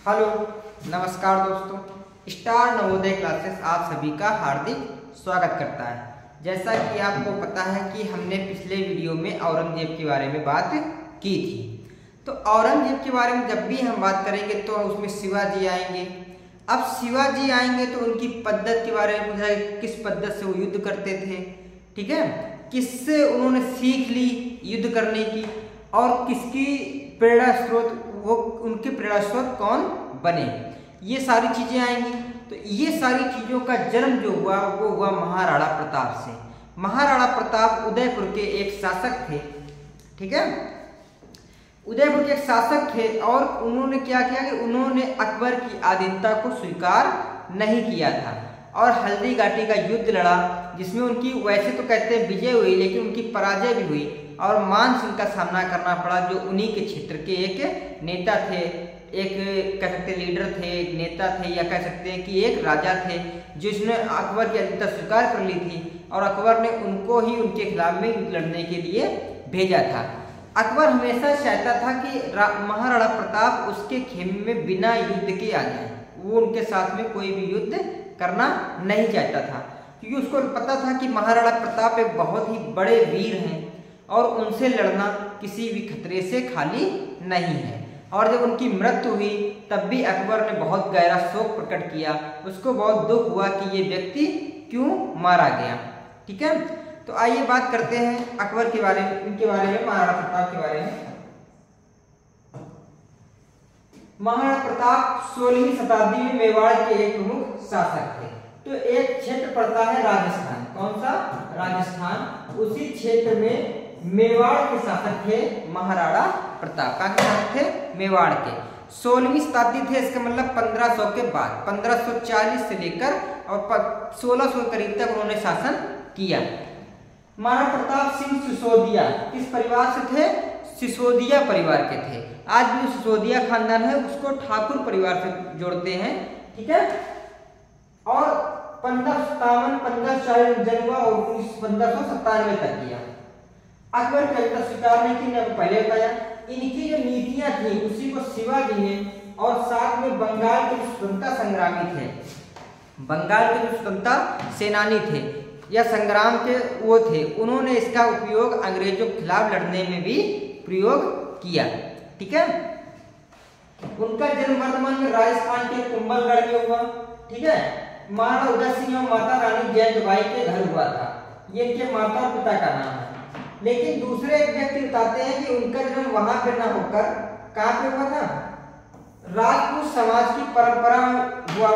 Hello, नमस्कार दोस्तों। Star Navodaya classes आप सभी का हार्दिक स्वागत करता है। जैसा कि आपको पता है कि हमने पिछले वीडियो में औरंगजेब के बारे में बात की थी। तो औरंगजेब के बारे में जब भी हम बात करेंगे तो उसमें शिवाजी आएंगे। अब शिवाजी आएंगे तो उनकी पद्धत के बारे में पूछा, किस पद्धत से वो युद्ध करते थे, ठीक है, किससे उन्होंने सीख ली युद्ध करने की, और किसकी प्रेरणा स्रोत, वो उनके प्रेरणा स्रोत कौन बने, ये सारी चीजें आएंगी। तो ये सारी चीजों का जन्म जो हुआ वो हुआ महाराणा प्रताप से। महाराणा प्रताप उदयपुर के एक शासक थे, ठीक है, उदयपुर के एक शासक थे। और उन्होंने क्या किया कि उन्होंने अकबर की अधीनता को स्वीकार नहीं किया था और हल्दी घाटी का युद्ध लड़ा, जिसमें उनकी वैसे तो कहते हैं विजय हुई, लेकिन उनकी पराजय भी हुई और मान सिंह का सामना करना पड़ा, जो उन्हीं के क्षेत्र के एक नेता थे, एक कह सकते लीडर थे, एक नेता थे, या कह सकते हैं कि एक राजा थे, जिसने अकबर की अधीनता स्वीकार कर ली थी और अकबर ने उनको ही उनके खिलाफ में लड़ने के लिए भेजा था। अकबर हमेशा चाहता था कि महाराणा प्रताप उसके खेमे में बिना युद्ध के आ जाए। वो उनके साथ में कोई भी युद्ध करना नहीं चाहता था, क्योंकि उसको पता था कि महाराणा प्रताप एक बहुत ही बड़े वीर हैं और उनसे लड़ना किसी भी खतरे से खाली नहीं है। और जब उनकी मृत्यु हुई तब भी अकबर ने बहुत गहरा शोक प्रकट किया। उसको बहुत दुख हुआ कि ये व्यक्ति क्यों मारा गया, ठीक है। तो आइए बात करते हैं अकबर के बारे में, इनके बारे में, महाराणा प्रताप के बारे में। महाराणा प्रताप 16वीं शताब्दी में मेवाड़ के एक प्रमुख शासक थे। तो एक क्षेत्र पड़ता है राजस्थान, कौन सा, राजस्थान, उसी क्षेत्र में मेवाड़ के शासक थे महाराणा प्रताप। कहाँ के शासक थे, मेवाड़ के। 16वीं शताब्दी थे, इसका मतलब 1500 के बाद, 1540 से लेकर और 1600 करीब तक उन्होंने शासन किया। महाराणा प्रताप सिंह सिसोदिया किस परिवार से थे, सिसोदिया परिवार के थे। आज भी जो सिसोदिया खानदान है उसको ठाकुर परिवार से जोड़ते हैं, ठीक है। और 1557 1540 जन्म हुआ और 1597 तक किया। अकबर की अधीनता स्वीकार नहीं की, मैंने पहले बताया। इनकी जो नीतियां थी उसी को शिवाजी ने, और साथ में बंगाल के स्वतंत्रता संग्रामी थे, बंगाल के जो स्वतंत्रता सेनानी थे या संग्राम के वो थे, उन्होंने इसका उपयोग अंग्रेजों के खिलाफ लड़ने में भी प्रयोग किया, ठीक है। उनका जन्म वर्तमान में राजस्थान के कुंभलगढ़ में हुआ, ठीक है। महाराणा उदय सिंह और माता रानी जयंतबाई के घर हुआ था। ये इनके माता और पिता का नाम है। लेकिन दूसरे एक व्यक्ति बताते हैं कि उनका जन्म वहां पे न होकर कहां पे हुआ था, राजपूत समाज की परंपरा हुआ,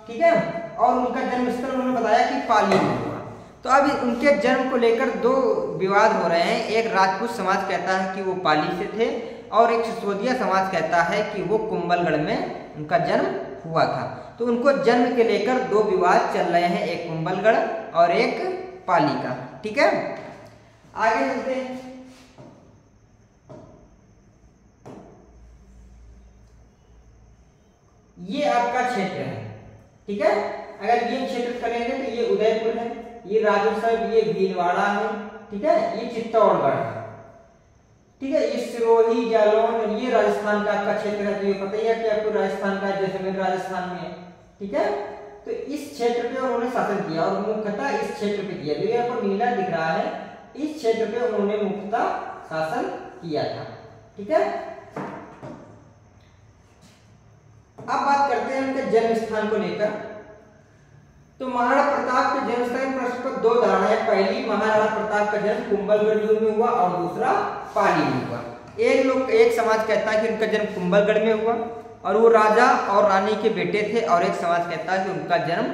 ठीक है। और उनका जन्म स्थल उन्होंने बताया कि पाली में हुआ। तो अब उनके जन्म को लेकर दो विवाद हो रहे हैं। एक राजपूत समाज कहता है कि वो पाली से थे और एक सिसोदिया समाज कहता है कि वो कुंभलगढ़ में उनका जन्म हुआ था। तो उनको जन्म के लेकर दो विवाद चल रहे हैं, एक कुंभलगढ़ और एक पाली का, ठीक है। आगे चलते हैं। ये आपका क्षेत्र है, ठीक है। अगर ये क्षेत्र करेंगे तो ये उदयपुर है, ये राजस्थान, ये भीलवाड़ा है, ठीक है, ये चित्तौड़गढ़ है, ठीक है, ये सिरोही, जालौन, ये राजस्थान का आपका क्षेत्र है। तो ये पता ही है कि आपको राजस्थान का, जैसलमेर राजस्थान में, ठीक है। तो इस क्षेत्र पे उन्होंने शासन किया और मुख्यतः इस क्षेत्र पे किया। जो यहाँ पर नीला दिख रहा है, इस क्षेत्र पे उन्होंने मुख्यतः शासन किया था, ठीक है। अब बात करते हैं उनके जन्म स्थान को लेकर। तो महाराणा प्रताप के जन्म स्थान प्रश्न पर दो धारणाएं। पहली, महाराणा प्रताप का जन्म कुंभलगढ़ में हुआ और दूसरा पाली में हुआ। एक समाज कहता है कि उनका जन्म कुंभलगढ़ में हुआ और वो राजा और रानी के बेटे थे, और एक समाज कहता है कि उनका जन्म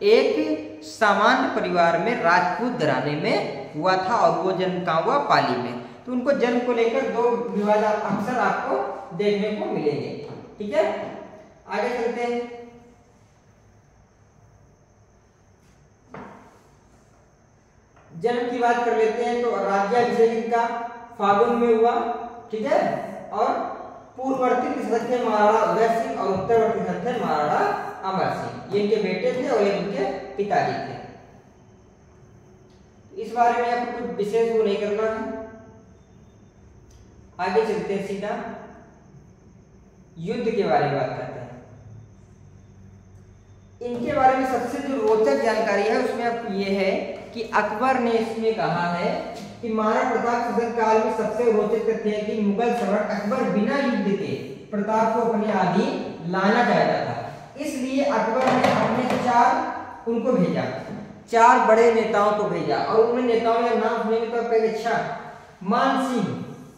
एक सामान्य परिवार में राजपूत घराने में हुआ था और वो जन्म कहाँ हुआ, पाली में। तो उनको जन्म को लेकर दो विवाद अक्सर आपको देखने को मिलेंगे, ठीक है। आगे चलते हैं। जन्म की बात कर लेते हैं। तो राज्याभिषेक इनका फागुन में हुआ, ठीक है। और पूर्ववर्ती के सदस्य महाराणा उदय सिंह और उत्तरवर्ती सदस्य महाराणा अमर सिंह, ये इनके बेटे थे और ये इनके पिताजी थे। इस बारे में आपको कुछ विशेष वो नहीं करना है। आगे चलते हैं, सीधा युद्ध के बारे में बात करते हैं। इनके बारे में सबसे जो रोचक जानकारी है उसमें अब ये है कि अकबर ने इसमें कहा है कि महाराणा प्रताप शासन काल में सबसे रोचक तथ्य है कि मुगल सम्राट अकबर बिना युद्ध के प्रताप को अपने अधीन लाना चाहता था। इसलिए अकबर ने अपने 4 उनको भेजा, 4 बड़े नेताओं को भेजा और उन नेताओं का नाम सुनेंगे तो पहले अच्छा मान सिंह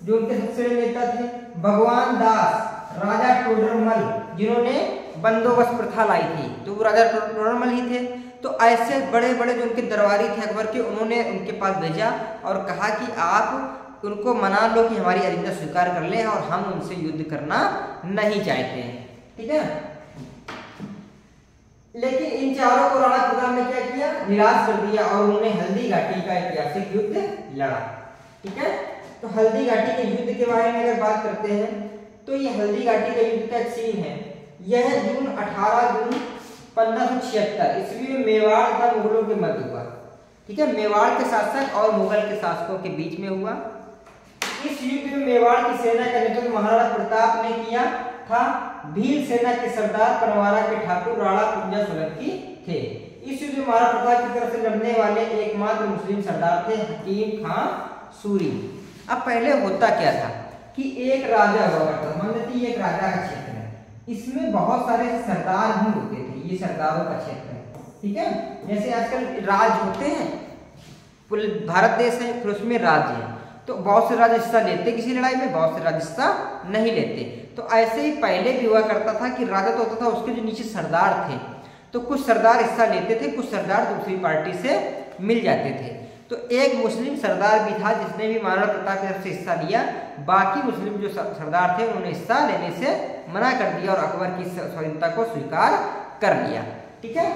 जो उनके सबसे बड़े नेता थे, भगवान दास, राजा टोडरमल जिन्होंने बंदोबस्त प्रथा लाई थी तो वो राजा टोडरमल ही थे। तो ऐसे बड़े बड़े जो उनके दरबारी थे अकबर के, उन्होंने उनके पास भेजा और कहा कि आप उनको मना लो कि हमारी अधिनता स्वीकार कर ले और हम उनसे युद्ध करना नहीं चाहते हैं, ठीक है। लेकिन इन चारों को राणा प्रताप ने क्या किया, निराश कर दिया और उन्होंने हल्दी घाटी का ऐतिहासिक युद्ध लड़ा, ठीक है। तो हल्दी घाटी के युद्ध के बारे में अगर बात करते हैं तो ये हल्दी घाटी का युद्ध का एक सीन है। यह 18 जून 1576 ईस्वी में मेवाड़ तथा मुगलों के मध्य हुआ, ठीक है। मेवाड़ के शासक और मुगल के शासकों के बीच में हुआ। इस युद्ध में मेवाड़ की सेना का नेतृत्व महाराणा प्रताप ने किया था। भील सेना के सरदार परवारा के ठाकुर राणा कुंजा सोलंकी थे। इस युद्ध में महाराणा प्रताप की तरफ से लड़ने वाले एकमात्र मुस्लिम सरदार थे हकीम खां सूरी। अब पहले होता क्या था कि एक राजा हुआ करता, मान लेते एक राजा का क्षेत्र है, इसमें बहुत सारे सरदार भी होते थे, ये सरदारों का क्षेत्र है, ठीक है। जैसे आजकल राज होते हैं, पूरे भारत देश है फिर उसमें राज्य है, तो बहुत से राज्य हिस्सा लेते किसी लड़ाई में, बहुत से राज्य हिस्सा नहीं लेते। तो ऐसे ही पहले भी हुआ करता था कि राजा तो होता था, उसके जो नीचे सरदार थे तो कुछ सरदार हिस्सा लेते थे, कुछ सरदार दूसरी पार्टी से मिल जाते थे। तो एक मुस्लिम सरदार भी था जिसने भी महाराणा प्रताप की तरफ से हिस्सा लिया, बाकी मुस्लिम जो सरदार थे उन्होंने हिस्सा लेने से मना कर दिया और अकबर की स्वाधीनता को स्वीकार कर लिया, ठीक है।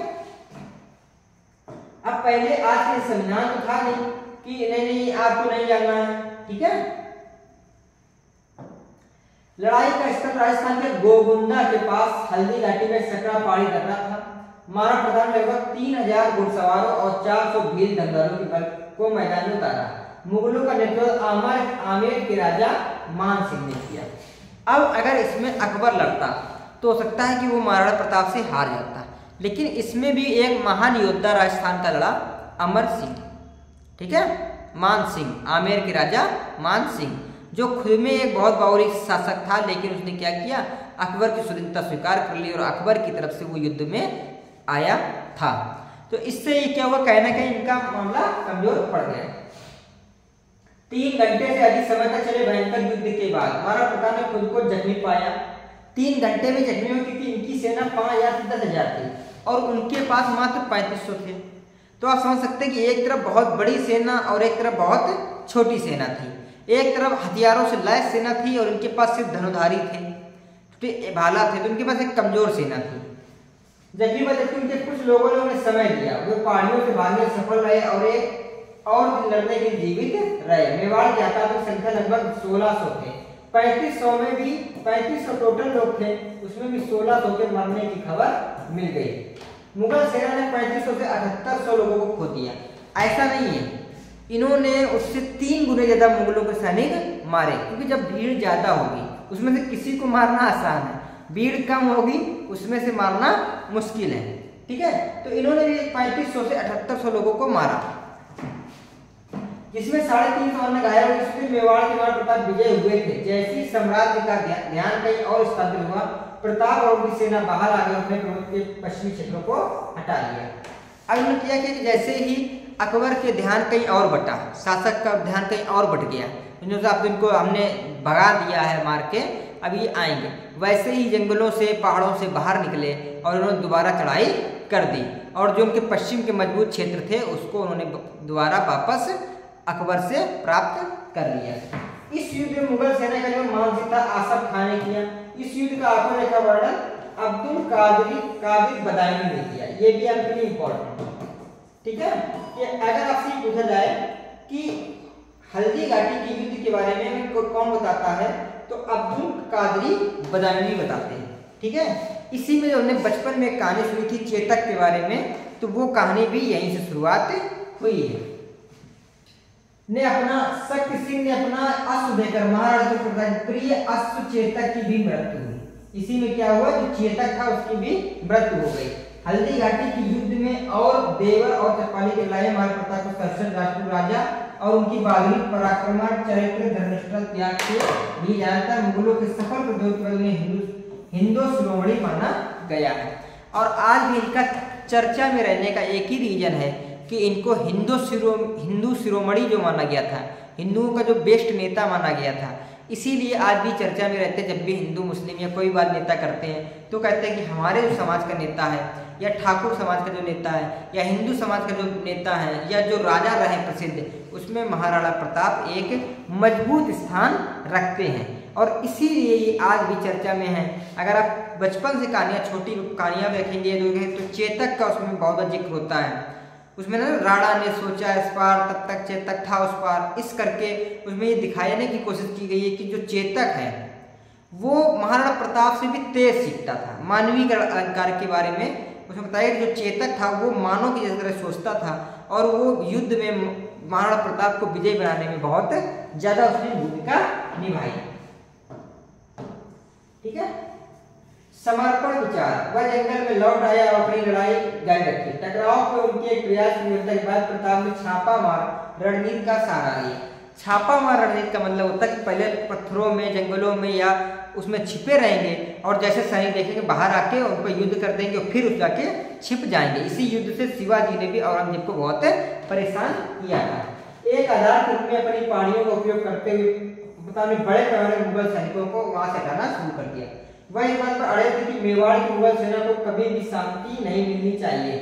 अब पहले आज के संविधान तो था नहीं कि नहीं आपको नहीं जानना है, ठीक है। लड़ाई का स्थल राजस्थान के गोगुंडा के पास हल्दी घाटी में सकरा पहाड़ी कर रहा था। महाराणा प्रताप ने लगभग 3000 घुड़सवारों और 400 भील दंगालों के बल को मैदान में उतारा। मुगलों का नेतृत्व आमेर के राजा मान सिंह ने किया। अब अगर इसमें अकबर लड़ता तो हो सकता है कि वो महाराणा प्रताप से हार जाता, लेकिन इसमें भी एक महान योद्धा राजस्थान का लड़ा, अमर सिंह, ठीक है। मान सिंह, आमेर के राजा मान सिंह, जो खुद में एक बहुत बावरी शासक था, लेकिन उसने क्या किया, अकबर की स्वतंत्रता स्वीकार कर ली और अकबर की तरफ से वो युद्ध में आया था। तो इससे ये क्या हुआ, कहीं ना कहीं इनका मामला कमजोर पड़ गया। 3 घंटे से अधिक समय तक चले भयंकर युद्ध के बाद महाराणा प्रताप ने खुद को जख्मी पाया। 3 घंटे में जख्मी हुए क्योंकि इनकी सेना 5000 से 10,000 थी और उनके पास मात्र 3500 थे। तो आप समझ सकते हैं कि एक तरफ बहुत बड़ी सेना और एक तरफ बहुत छोटी सेना थी। एक तरफ हथियारों से लैस सेना थी और उनके पास सिर्फ धनुधारी थे, भाला थे, तो उनके पास एक कमजोर सेना थी। जबकि उनके कुछ लोगों ने उन्हें समय दिया, वे पहाड़ियों से भागने में सफल रहे और एक और लड़ने के जीवित रहे। मेवाड़ की आतंकी संख्या लगभग 1600 थे। 3500 में भी 3500 टोटल लोग थे, उसमें भी 1600 के मरने की खबर मिल गई। मुगल सेना ने 3500 से 7800 लोगों को खो दिया। ऐसा नहीं है, इन्होंने उससे 3 गुने ज्यादा मुगलों के सैनिक मारे, क्योंकि जब भीड़ ज्यादा होगी उसमें से किसी को मारना आसान है, भीड़ कम होगी उसमें से मारना मुश्किल है, ठीक है। तो इन्होंने भी 3500 से 7800 लोगों को मारा, जिसमें 350 अन्य घायल हुए। इसमें मेवाड़ के महाराणा प्रताप विजय हुए थे। जैसे ही साम्राज्य का ध्यान कहीं और स्थानांतरित हुआ, प्रताप और उनकी सेना बाहर आ गई, अपने प्रमुख के पश्चिमी क्षेत्रों को हटा लिया। अब इन्होंने किया कि जैसे ही अकबर के ध्यान कहीं और बटा, शासक का ध्यान कहीं और बट गया, इनको हमने भगा दिया है मार के, अब ये आएंगे, वैसे ही जंगलों से पहाड़ों से बाहर निकले और उन्होंने दोबारा चढ़ाई कर दी और जो उनके पश्चिम के मजबूत क्षेत्र थे उसको उन्होंने दोबारा वापस अकबर से प्राप्त कर लिया। इस युद्ध में मुगल सेना का जो मानसिक था आसफ खान ने किया। इस युद्ध का आपने लिखा वर्णन अब्दुल कादिर बदायूनी ने किया। ये भी आपके लिए इंपॉर्टेंट, ठीक है। कि अगर आपसे पूछा जाए कि हल्दी घाटी के युद्ध के बारे में कौन बताता है, तो अब्दुल कादरी बदायूनी बताते हैं, ठीक है। इसी में हमने बचपन में कहानी सुनी थी चेतक के बारे में, तो वो कहानी भी यहीं से शुरुआत हुई है। ने अपना शक्ति सिंह ने अपना अश्व देकर महाराज को प्रिय अश्व चेतक की भी मृत्यु हुई। इसी में क्या हुआ, जो चेतक था उसकी भी मृत्यु हो गई। हल्दी घाटी के युद्ध में और देवर और चपाली के लड़ाई महाराणा प्रताप को सर्वश्रेष्ठ राजपूत राजा और उनकी बहादुरी, पराक्रम, चरित्र, धर्मनिष्ठा, त्याग से भी ज्यादातर मुगलों के सफल प्रतिरोध पर उन्हें हिंदू शिरोमणि माना गया है। और आज भी इनका चर्चा में रहने का एक ही रीजन है कि इनको हिंदू शिरोमणि जो माना गया था, हिंदुओं का जो बेस्ट नेता माना गया था, इसीलिए आज भी चर्चा में रहते हैं। जब भी हिंदू मुस्लिम या कोई बात नेता करते हैं तो कहते हैं कि हमारे जो समाज का नेता है या ठाकुर समाज का जो नेता है या हिंदू समाज का जो नेता है या जो राजा रहे प्रसिद्ध, उसमें महाराणा प्रताप एक मजबूत स्थान रखते हैं। और इसीलिए ये आज भी चर्चा में है। अगर आप बचपन से कहानियाँ, छोटी कहानियाँ देखेंगे तो चेतक का उसमें बहुत जिक्र होता है। उसमें ना राणा ने सोचा इस पार, तब तक चेतक था उस पार, इस करके उसमें ये दिखाने की कोशिश की गई है कि जो चेतक है वो महाराणा प्रताप से भी तेज सीखता था। मानवीय अलंकार के बारे में उसमें बताया कि जो चेतक था वो मानव की तरह सोचता था और वो युद्ध में महाराणा प्रताप को विजय बनाने में बहुत ज्यादा उसने भूमिका निभाई। ठीक है। समर्पण विचार, वह जंगल में लौट आया और अपनी लड़ाई जारी रखी। टकराव के उनके एक प्रयास की विफलता के बाद प्रताप ने छापा मार रणनीति का सहारा लिया। छापा मार रणनीति का मतलब होता है कि पहले पत्थरों में, जंगलों में या उसमें छिपे रहेंगे और जैसे सैनिक देखेंगे बाहर आके उन पर युद्ध कर देंगे और फिर उस जाके छिप जाएंगे। इसी युद्ध से शिवाजी ने भी औरंगजेब को बहुत परेशान किया था। एक आधार के रूप में अपनी पहाड़ियों का उपयोग करते हुए बड़े पैमाने में मुगल सैनिकों को वहां से हटाना शुरू कर दिया। वह इस बात पर अड़े थे कि मेवाड़ की मुगल सेना को कभी भी शांति नहीं मिलनी चाहिए।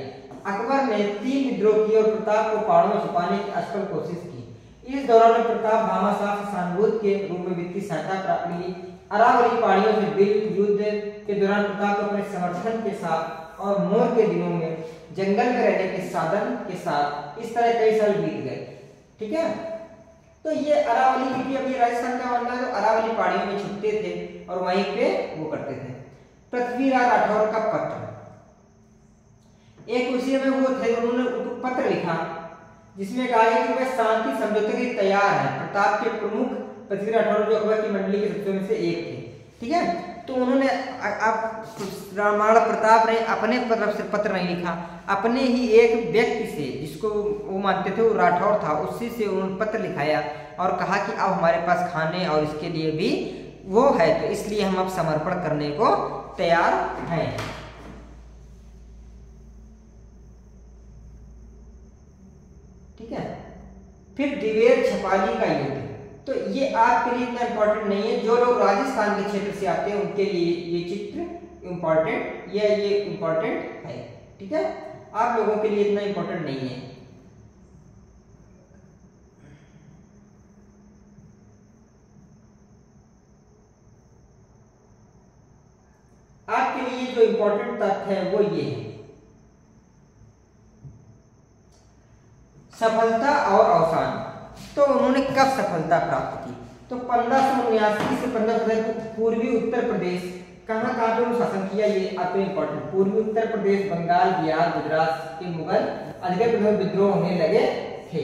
अकबर ने 3 विद्रोह किए और प्रताप को पहाड़ों में छुपाने की असफल कोशिश की। इस दौरान प्रताप भामाशाह से सहानुभूति के रूप में वित्तीय सहायता प्राप्त मिली। अरावली पहाड़ियों से बिल युद्ध के दौरान प्रताप को अपने समर्थन के साथ और मोर के दिनों में जंगल में रहने के साधन के साथ इस तरह कई साल बीत गए। ठीक है। तो ये अरावली, क्योंकि अभी राजस्थान का मानना है तो अरावली पहाड़ियों में छुपते थे और वहीं पे वो करते थे। पृथ्वीराज राठौर का पत्र, एक उसी में वो थे, उन्होंने पत्र लिखा जिसमें कहा है कि वह शांति समझौते के लिए तैयार है। प्रताप के प्रमुख पृथ्वीराज राठौर जो अकबर की मंडली के सदस्यों में से एक थे। ठीक है। तो उन्होंने महाराणा प्रताप ने अपने तरफ से पत्र नहीं लिखा, अपने ही एक व्यक्ति से जिसको वो मानते थे वो राठौर था, उसी से उन्होंने पत्र लिखाया और कहा कि अब हमारे पास खाने और इसके लिए भी वो है, तो इसलिए हम अब समर्पण करने को तैयार हैं। ठीक है। फिर दिवेर छपाली का युद्ध, तो ये आपके लिए इतना इंपॉर्टेंट नहीं है। जो लोग राजस्थान के क्षेत्र से आते हैं उनके लिए ये चित्र इंपॉर्टेंट, ये इंपॉर्टेंट है। ठीक है। आप लोगों के लिए इतना इंपॉर्टेंट नहीं है। आपके लिए जो इंपॉर्टेंट तथ्य है वो ये है, सफलता और अवसान। तो उन्होंने कब सफलता प्राप्त की? तो 1579 से 1570 पूर्वी उत्तर प्रदेश, कहाँ पे उन्होंने शासन किया, ये आपको इंपॉर्टेंट। पूर्वी उत्तर प्रदेश, बंगाल, बिहार, गुजरात के मुगल अधिक विद्रोह होने लगे थे।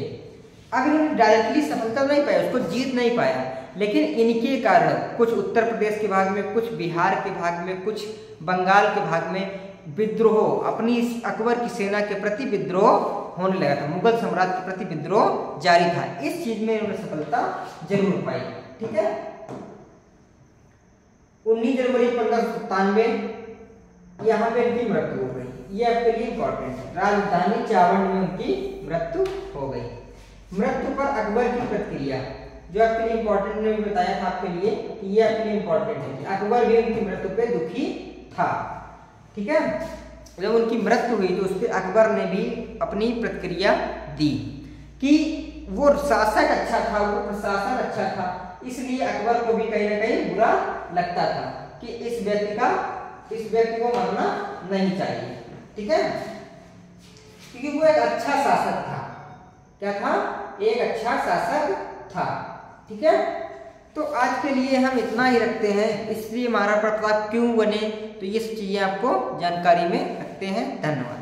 अब इन्होंने डायरेक्टली सफलता नहीं पाया, उसको जीत नहीं पाया, लेकिन इनके कारण कुछ उत्तर प्रदेश के भाग में, कुछ बिहार के भाग में, कुछ बंगाल के भाग में विद्रोह, अपनी अकबर की सेना के प्रति विद्रोह होने लगा था। मुगल साम्राज्य के प्रति विद्रोह जारी था। इस चीज में उन्होंने सफलता जरूर पाई। ठीक है। 19 जनवरी 1597 यहाँ पे इनकी मृत्यु हो गई। ये आपके लिए इंपॉर्टेंट है। राजधानी चावंड में उनकी मृत्यु हो गई। मृत्यु पर अकबर की प्रतिक्रिया, जो आपके लिए इंपॉर्टेंट ने भी बताया था आपके लिए कि ये आपके लिए इंपॉर्टेंट है कि अकबर भी उनकी मृत्यु पे दुखी था। ठीक है। जब उनकी मृत्यु हुई तो उस पर अकबर ने भी अपनी प्रतिक्रिया दी कि वो शासक अच्छा था, वो प्रशासन अच्छा था, इसलिए अकबर को भी कहीं ना कहीं बुरा लगता था कि इस व्यक्ति को मरना नहीं चाहिए। ठीक है। क्योंकि वो एक अच्छा शासक था। क्या था? एक अच्छा शासक था। ठीक है। तो आज के लिए हम इतना ही रखते हैं। इसलिए महाराणा प्रताप क्यों बने, तो ये चीजें आपको जानकारी में रखते हैं। धन्यवाद।